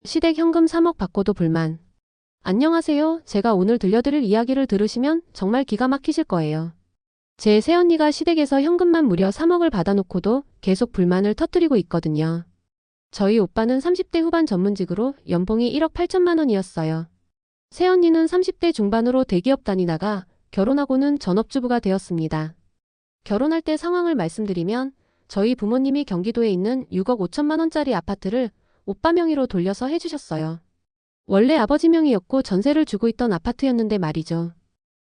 시댁 현금 3억 받고도 불만. 안녕하세요. 제가 오늘 들려드릴 이야기를 들으시면 정말 기가 막히실 거예요. 제 새언니가 시댁에서 현금만 무려 3억을 받아놓고도 계속 불만을 터뜨리고 있거든요. 저희 오빠는 30대 후반 전문직으로 연봉이 1억 8천만 원이었어요. 새언니는 30대 중반으로 대기업 다니다가 결혼하고는 전업주부가 되었습니다. 결혼할 때 상황을 말씀드리면 저희 부모님이 경기도에 있는 6억 5천만 원짜리 아파트를 오빠 명의로 돌려서 해주셨어요. 원래 아버지 명의였고 전세를 주고 있던 아파트였는데 말이죠.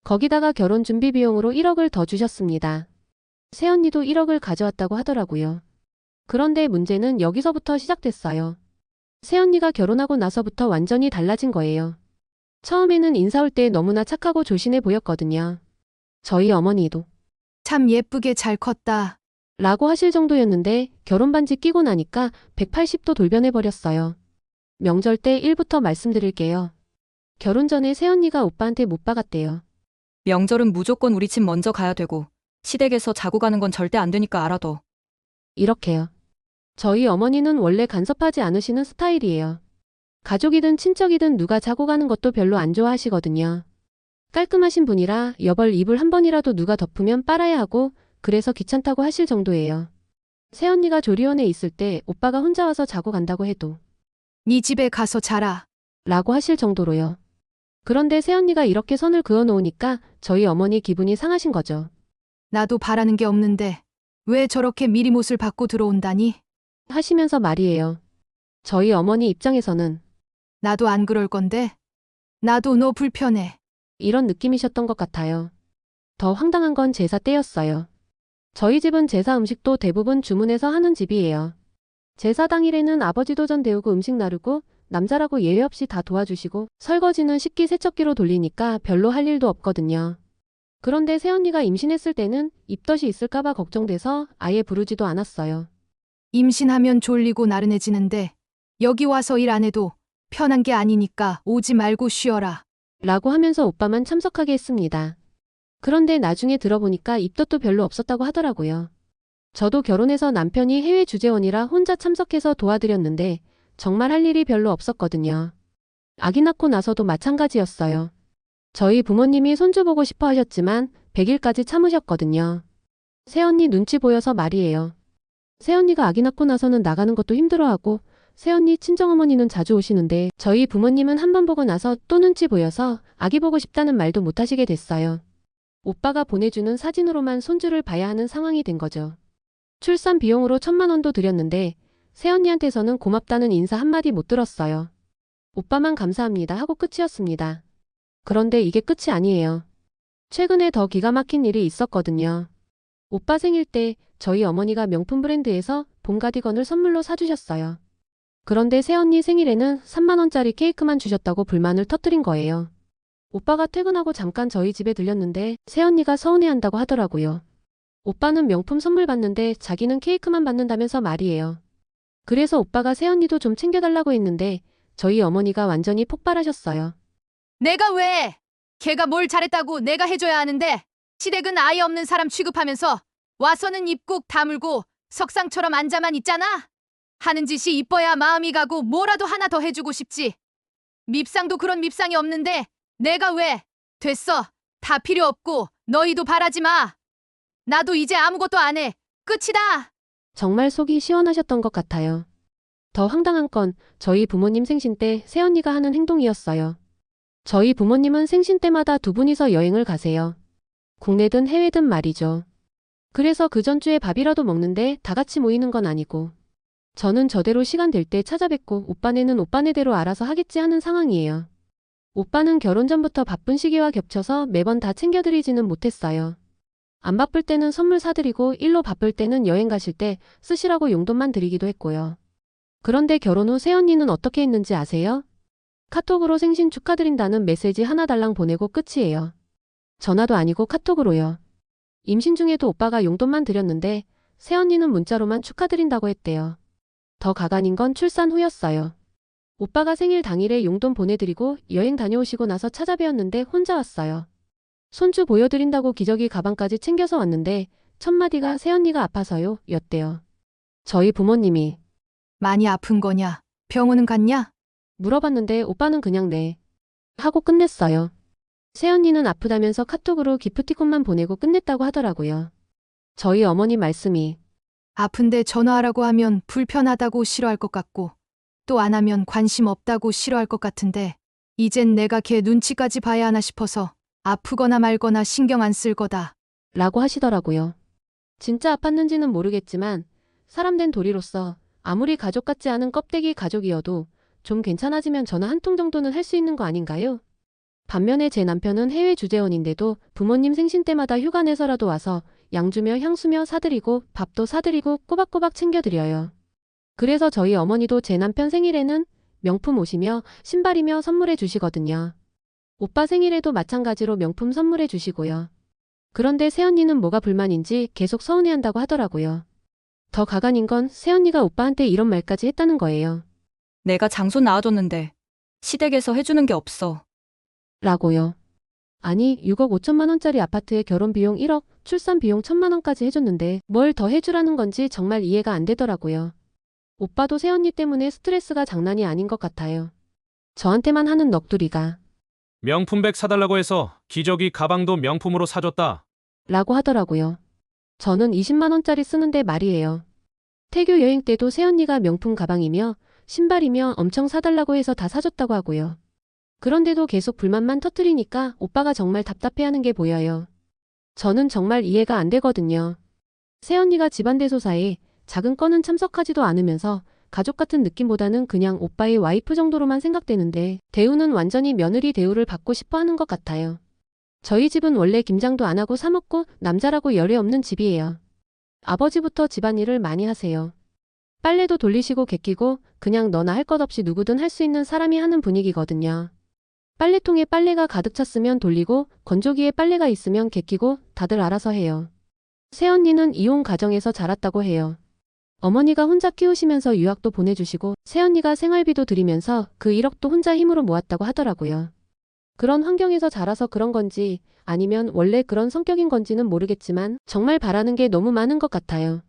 거기다가 결혼 준비 비용으로 1억을 더 주셨습니다. 새언니도 1억을 가져왔다고 하더라고요. 그런데 문제는 여기서부터 시작됐어요. 새언니가 결혼하고 나서부터 완전히 달라진 거예요. 처음에는 인사 올 때 너무나 착하고 조신해 보였거든요. 저희 어머니도 참 예쁘게 잘 컸다. 라고 하실 정도였는데 결혼 반지 끼고 나니까 180도 돌변해버렸어요. 명절 때 1부터 말씀드릴게요. 결혼 전에 새언니가 오빠한테 못 박았대요. 명절은 무조건 우리 집 먼저 가야 되고 시댁에서 자고 가는 건 절대 안 되니까 알아둬. 이렇게요. 저희 어머니는 원래 간섭하지 않으시는 스타일이에요. 가족이든 친척이든 누가 자고 가는 것도 별로 안 좋아하시거든요. 깔끔하신 분이라 여벌 이불 한 번이라도 누가 덮으면 빨아야 하고 그래서 귀찮다고 하실 정도예요. 새언니가 조리원에 있을 때 오빠가 혼자 와서 자고 간다고 해도 네 집에 가서 자라. 라고 하실 정도로요. 그런데 새언니가 이렇게 선을 그어놓으니까 저희 어머니 기분이 상하신 거죠. 나도 바라는 게 없는데 왜 저렇게 미리 못을 받고 들어온다니? 하시면서 말이에요. 저희 어머니 입장에서는 나도 안 그럴 건데. 나도 너 불편해. 이런 느낌이셨던 것 같아요. 더 황당한 건 제사 때였어요. 저희 집은 제사 음식도 대부분 주문해서 하는 집이에요. 제사 당일에는 아버지도 전 데우고 음식 나르고 남자라고 예외 없이 다 도와주시고 설거지는 식기 세척기로 돌리니까 별로 할 일도 없거든요. 그런데 새언니가 임신했을 때는 입덧이 있을까봐 걱정돼서 아예 부르지도 않았어요. 임신하면 졸리고 나른해지는데 여기 와서 일 안 해도 편한 게 아니니까 오지 말고 쉬어라. 라고 하면서 오빠만 참석하게 했습니다. 그런데 나중에 들어보니까 입덧도 별로 없었다고 하더라고요. 저도 결혼해서 남편이 해외 주재원이라 혼자 참석해서 도와드렸는데 정말 할 일이 별로 없었거든요. 아기 낳고 나서도 마찬가지였어요. 저희 부모님이 손주 보고 싶어 하셨지만 100일까지 참으셨거든요. 새언니 눈치 보여서 말이에요. 새언니가 아기 낳고 나서는 나가는 것도 힘들어하고 새언니 친정어머니는 자주 오시는데 저희 부모님은 한 번 보고 나서 또 눈치 보여서 아기 보고 싶다는 말도 못 하시게 됐어요. 오빠가 보내주는 사진으로만 손주를 봐야 하는 상황이 된 거죠. 출산 비용으로 1,000만 원도 드렸는데 새언니한테서는 고맙다는 인사 한마디 못 들었어요. 오빠만 감사합니다 하고 끝이었습니다. 그런데 이게 끝이 아니에요. 최근에 더 기가 막힌 일이 있었거든요. 오빠 생일 때 저희 어머니가 명품 브랜드에서 봄 가디건을 선물로 사주셨어요. 그런데 새언니 생일에는 3만 원짜리 케이크만 주셨다고 불만을 터뜨린 거예요. 오빠가 퇴근하고 잠깐 저희 집에 들렸는데 새언니가 서운해한다고 하더라고요. 오빠는 명품 선물 받는데 자기는 케이크만 받는다면서 말이에요. 그래서 오빠가 새언니도 좀 챙겨달라고 했는데 저희 어머니가 완전히 폭발하셨어요. 내가 왜? 걔가 뭘 잘했다고 내가 해줘야 하는데 시댁은 아예 없는 사람 취급하면서 와서는 입 꾹 다물고 석상처럼 앉아만 있잖아. 하는 짓이 이뻐야 마음이 가고 뭐라도 하나 더 해주고 싶지. 밉상도 그런 밉상이 없는데 내가 왜? 됐어. 다 필요 없고 너희도 바라지 마. 나도 이제 아무것도 안 해. 끝이다. 정말 속이 시원하셨던 것 같아요. 더 황당한 건 저희 부모님 생신 때 새언니가 하는 행동이었어요. 저희 부모님은 생신 때마다 두 분이서 여행을 가세요. 국내든 해외든 말이죠. 그래서 그 전주에 밥이라도 먹는데 다 같이 모이는 건 아니고 저는 저대로 시간 될 때 찾아뵙고 오빠네는 오빠네대로 알아서 하겠지 하는 상황이에요. 오빠는 결혼 전부터 바쁜 시기와 겹쳐서 매번 다 챙겨드리지는 못했어요. 안 바쁠 때는 선물 사드리고 일로 바쁠 때는 여행 가실 때 쓰시라고 용돈만 드리기도 했고요. 그런데 결혼 후 새언니는 어떻게 했는지 아세요? 카톡으로 생신 축하드린다는 메시지 하나 달랑 보내고 끝이에요. 전화도 아니고 카톡으로요. 임신 중에도 오빠가 용돈만 드렸는데 새언니는 문자로만 축하드린다고 했대요. 더 가관인 건 출산 후였어요. 오빠가 생일 당일에 용돈 보내드리고 여행 다녀오시고 나서 찾아뵈었는데 혼자 왔어요. 손주 보여드린다고 기저귀 가방까지 챙겨서 왔는데 첫 마디가 새언니가 아파서요 였대요. 저희 부모님이 많이 아픈 거냐? 병원은 갔냐? 물어봤는데 오빠는 그냥 네. 하고 끝냈어요. 새언니는 아프다면서 카톡으로 기프티콘만 보내고 끝냈다고 하더라고요. 저희 어머니 말씀이 아픈데 전화하라고 하면 불편하다고 싫어할 것 같고 또 안 하면 관심 없다고 싫어할 것 같은데 이젠 내가 걔 눈치까지 봐야 하나 싶어서 아프거나 말거나 신경 안 쓸 거다. 라고 하시더라고요. 진짜 아팠는지는 모르겠지만 사람 된 도리로서 아무리 가족 같지 않은 껍데기 가족이어도 좀 괜찮아지면 전화 한 통 정도는 할 수 있는 거 아닌가요? 반면에 제 남편은 해외 주재원인데도 부모님 생신 때마다 휴가 내서라도 와서 양주며 향수며 사드리고 밥도 사드리고 꼬박꼬박 챙겨드려요. 그래서 저희 어머니도 제 남편 생일에는 명품 옷이며 신발이며 선물해 주시거든요. 오빠 생일에도 마찬가지로 명품 선물해 주시고요. 그런데 새언니는 뭐가 불만인지 계속 서운해한다고 하더라고요. 더 가관인 건 새언니가 오빠한테 이런 말까지 했다는 거예요. 내가 장손 낳아줬는데 시댁에서 해주는 게 없어. 라고요. 아니 6억 5천만 원짜리 아파트에 결혼 비용 1억, 출산 비용 1천만 원까지 해줬는데 뭘 더 해주라는 건지 정말 이해가 안 되더라고요. 오빠도 새언니 때문에 스트레스가 장난이 아닌 것 같아요. 저한테만 하는 넋두리가 명품백 사달라고 해서 기저귀 가방도 명품으로 사줬다. 라고 하더라고요. 저는 20만 원짜리 쓰는데 말이에요. 태교 여행 때도 새언니가 명품 가방이며 신발이며 엄청 사달라고 해서 다 사줬다고 하고요. 그런데도 계속 불만만 터뜨리니까 오빠가 정말 답답해하는 게 보여요. 저는 정말 이해가 안 되거든요. 새언니가 집안 대소사에 작은 건은 참석하지도 않으면서 가족 같은 느낌보다는 그냥 오빠의 와이프 정도로만 생각되는데 대우는 완전히 며느리 대우를 받고 싶어 하는 것 같아요. 저희 집은 원래 김장도 안 하고 사 먹고 남자라고 열애 없는 집이에요. 아버지부터 집안일을 많이 하세요. 빨래도 돌리시고 개끼고 그냥 너나 할 것 없이 누구든 할 수 있는 사람이 하는 분위기거든요. 빨래통에 빨래가 가득 찼으면 돌리고 건조기에 빨래가 있으면 개끼고 다들 알아서 해요. 새언니는 이혼 가정에서 자랐다고 해요. 어머니가 혼자 키우시면서 유학도 보내주시고 새언니가 생활비도 드리면서 그 1억도 혼자 힘으로 모았다고 하더라고요. 그런 환경에서 자라서 그런 건지 아니면 원래 그런 성격인 건지는 모르겠지만 정말 바라는 게 너무 많은 것 같아요.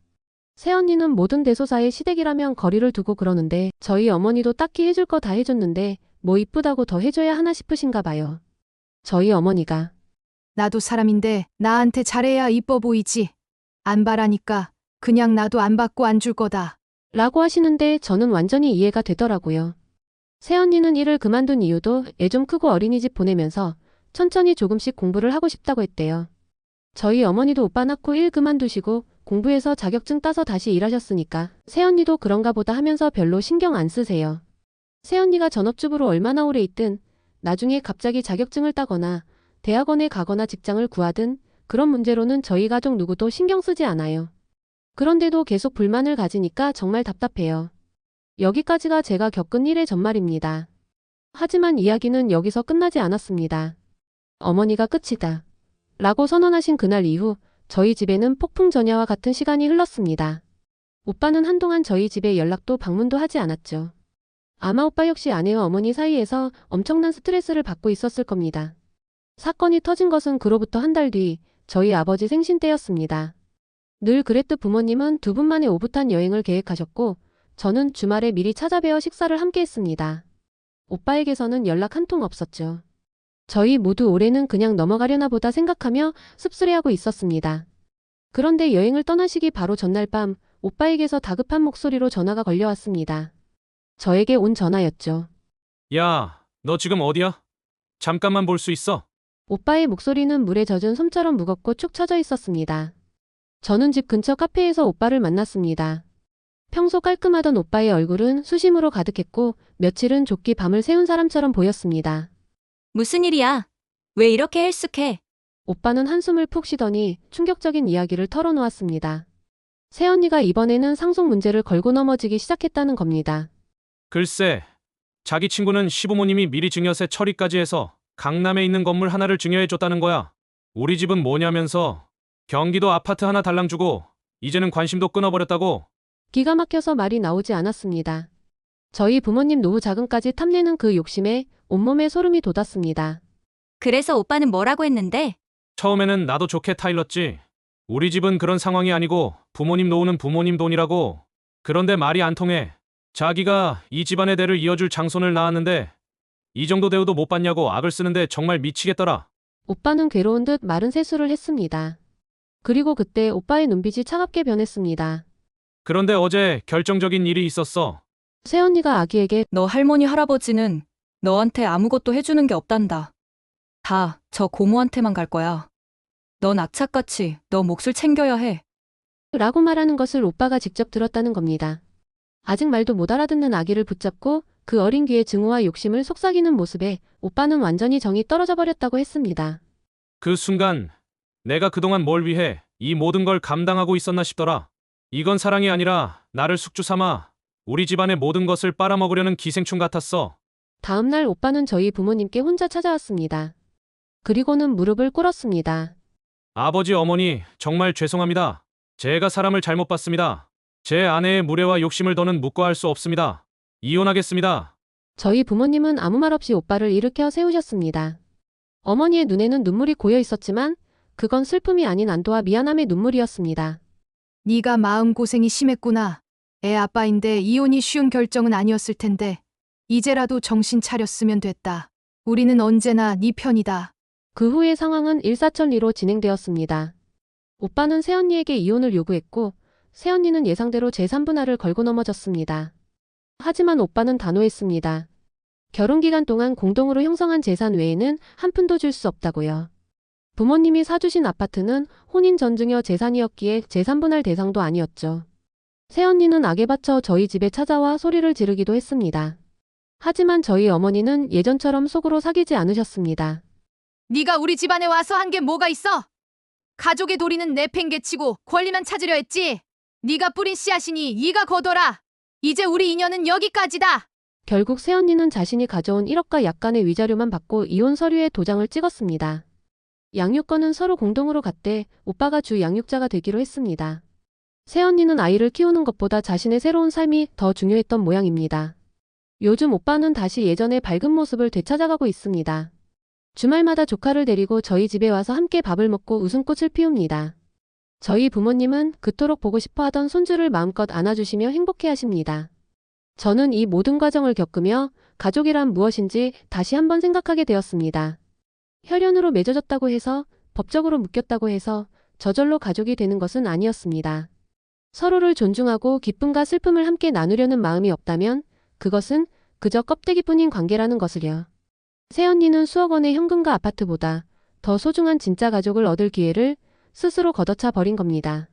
새언니는 모든 대소사에 시댁이라면 거리를 두고 그러는데 저희 어머니도 딱히 해줄 거 다 해줬는데 뭐 이쁘다고 더 해줘야 하나 싶으신가 봐요. 저희 어머니가 나도 사람인데 나한테 잘해야 이뻐 보이지. 안 바라니까 그냥 나도 안 받고 안 줄 거다. 라고 하시는데 저는 완전히 이해가 되더라고요. 새언니는 일을 그만둔 이유도 애 좀 크고 어린이집 보내면서 천천히 조금씩 공부를 하고 싶다고 했대요. 저희 어머니도 오빠 낳고 일 그만두시고 공부해서 자격증 따서 다시 일하셨으니까 새언니도 그런가 보다 하면서 별로 신경 안 쓰세요. 새언니가 전업주부로 얼마나 오래 있든 나중에 갑자기 자격증을 따거나 대학원에 가거나 직장을 구하든 그런 문제로는 저희 가족 누구도 신경 쓰지 않아요. 그런데도 계속 불만을 가지니까 정말 답답해요. 여기까지가 제가 겪은 일의 전말입니다. 하지만 이야기는 여기서 끝나지 않았습니다. 어머니가 끝이다. 라고 선언하신 그날 이후 저희 집에는 폭풍전야와 같은 시간이 흘렀습니다. 오빠는 한동안 저희 집에 연락도 방문도 하지 않았죠. 아마 오빠 역시 아내와 어머니 사이에서 엄청난 스트레스를 받고 있었을 겁니다. 사건이 터진 것은 그로부터 한 달 뒤 저희 아버지 생신 때였습니다. 늘 그랬듯 부모님은 두 분만의 오붓한 여행을 계획하셨고 저는 주말에 미리 찾아뵈어 식사를 함께 했습니다. 오빠에게서는 연락 한 통 없었죠. 저희 모두 올해는 그냥 넘어가려나 보다 생각하며 씁쓸해하고 있었습니다. 그런데 여행을 떠나시기 바로 전날 밤 오빠에게서 다급한 목소리로 전화가 걸려왔습니다. 저에게 온 전화였죠. 야, 너 지금 어디야? 잠깐만 볼 수 있어? 오빠의 목소리는 물에 젖은 솜처럼 무겁고 축 처져 있었습니다. 저는 집 근처 카페에서 오빠를 만났습니다. 평소 깔끔하던 오빠의 얼굴은 수심으로 가득했고 며칠은 조끼 밤을 새운 사람처럼 보였습니다. 무슨 일이야? 왜 이렇게 헬쑥해? 오빠는 한숨을 푹 쉬더니 충격적인 이야기를 털어놓았습니다. 새언니가 이번에는 상속 문제를 걸고 넘어지기 시작했다는 겁니다. 글쎄, 자기 친구는 시부모님이 미리 증여세 처리까지 해서 강남에 있는 건물 하나를 증여해줬다는 거야. 우리 집은 뭐냐면서 경기도 아파트 하나 달랑 주고 이제는 관심도 끊어버렸다고. 기가 막혀서 말이 나오지 않았습니다. 저희 부모님 노후 자금까지 탐내는 그 욕심에 온몸에 소름이 돋았습니다. 그래서 오빠는 뭐라고 했는데? 처음에는 나도 좋게 타일렀지. 우리 집은 그런 상황이 아니고 부모님 노후는 부모님 돈이라고. 그런데 말이 안 통해. 자기가 이 집안의 대를 이어줄 장손을 낳았는데 이 정도 대우도 못 받냐고 악을 쓰는데 정말 미치겠더라. 오빠는 괴로운 듯 마른 세수를 했습니다. 그리고 그때 오빠의 눈빛이 차갑게 변했습니다. 그런데 어제 결정적인 일이 있었어. 새언니가 아기에게 너 할머니 할아버지는 너한테 아무것도 해주는 게 없단다. 다 저 고모한테만 갈 거야. 넌 악착같이 너 몫을 챙겨야 해. 라고 말하는 것을 오빠가 직접 들었다는 겁니다. 아직 말도 못 알아듣는 아기를 붙잡고 그 어린 귀에 증오와 욕심을 속삭이는 모습에 오빠는 완전히 정이 떨어져 버렸다고 했습니다. 그 순간 내가 그동안 뭘 위해 이 모든 걸 감당하고 있었나 싶더라. 이건 사랑이 아니라 나를 숙주 삼아 우리 집안의 모든 것을 빨아먹으려는 기생충 같았어. 다음 날 오빠는 저희 부모님께 혼자 찾아왔습니다. 그리고는 무릎을 꿇었습니다. 아버지 어머니 정말 죄송합니다. 제가 사람을 잘못 봤습니다. 제 아내의 무례와 욕심을 더는 묵과할 수 없습니다. 이혼하겠습니다. 저희 부모님은 아무 말 없이 오빠를 일으켜 세우셨습니다. 어머니의 눈에는 눈물이 고여 있었지만 그건 슬픔이 아닌 안도와 미안함의 눈물이었습니다. 네가 마음고생이 심했구나. 애 아빠인데 이혼이 쉬운 결정은 아니었을 텐데 이제라도 정신 차렸으면 됐다. 우리는 언제나 네 편이다. 그 후의 상황은 일사천리로 진행되었습니다. 오빠는 새언니에게 이혼을 요구했고 새언니는 예상대로 제3분할을 걸고 넘어졌습니다. 하지만 오빠는 단호했습니다. 결혼 기간 동안 공동으로 형성한 재산 외에는 한 푼도 줄 수 없다고요. 부모님이 사주신 아파트는 혼인 전증여 재산이었기에 제3분할 대상도 아니었죠. 새언니는 악에 받쳐 저희 집에 찾아와 소리를 지르기도 했습니다. 하지만 저희 어머니는 예전처럼 속으로 사귀지 않으셨습니다. 네가 우리 집안에 와서 한 게 뭐가 있어? 가족의 도리는 내팽개치고 권리만 찾으려 했지. 네가 뿌린 씨앗이니 네가 거둬라. 이제 우리 인연은 여기까지다. 결국 새언니는 자신이 가져온 1억과 약간의 위자료만 받고 이혼 서류에 도장을 찍었습니다. 양육권은 서로 공동으로 갖되 오빠가 주 양육자가 되기로 했습니다. 새언니는 아이를 키우는 것보다 자신의 새로운 삶이 더 중요했던 모양입니다. 요즘 오빠는 다시 예전의 밝은 모습을 되찾아가고 있습니다. 주말마다 조카를 데리고 저희 집에 와서 함께 밥을 먹고 웃음꽃을 피웁니다. 저희 부모님은 그토록 보고 싶어 하던 손주를 마음껏 안아주시며 행복해하십니다. 저는 이 모든 과정을 겪으며 가족이란 무엇인지 다시 한번 생각하게 되었습니다. 혈연으로 맺어졌다고 해서, 법적으로 묶였다고 해서 저절로 가족이 되는 것은 아니었습니다. 서로를 존중하고 기쁨과 슬픔을 함께 나누려는 마음이 없다면 그것은 그저 껍데기뿐인 관계라는 것을요. 새언니는 수억 원의 현금과 아파트보다 더 소중한 진짜 가족을 얻을 기회를 스스로 걷어차 버린 겁니다.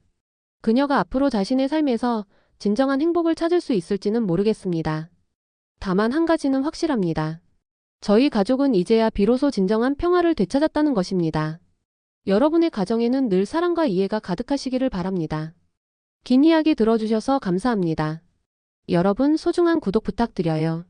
그녀가 앞으로 자신의 삶에서 진정한 행복을 찾을 수 있을지는 모르겠습니다. 다만 한 가지는 확실합니다. 저희 가족은 이제야 비로소 진정한 평화를 되찾았다는 것입니다. 여러분의 가정에는 늘 사랑과 이해가 가득하시기를 바랍니다. 긴 이야기 들어주셔서 감사합니다. 여러분 소중한 구독 부탁드려요.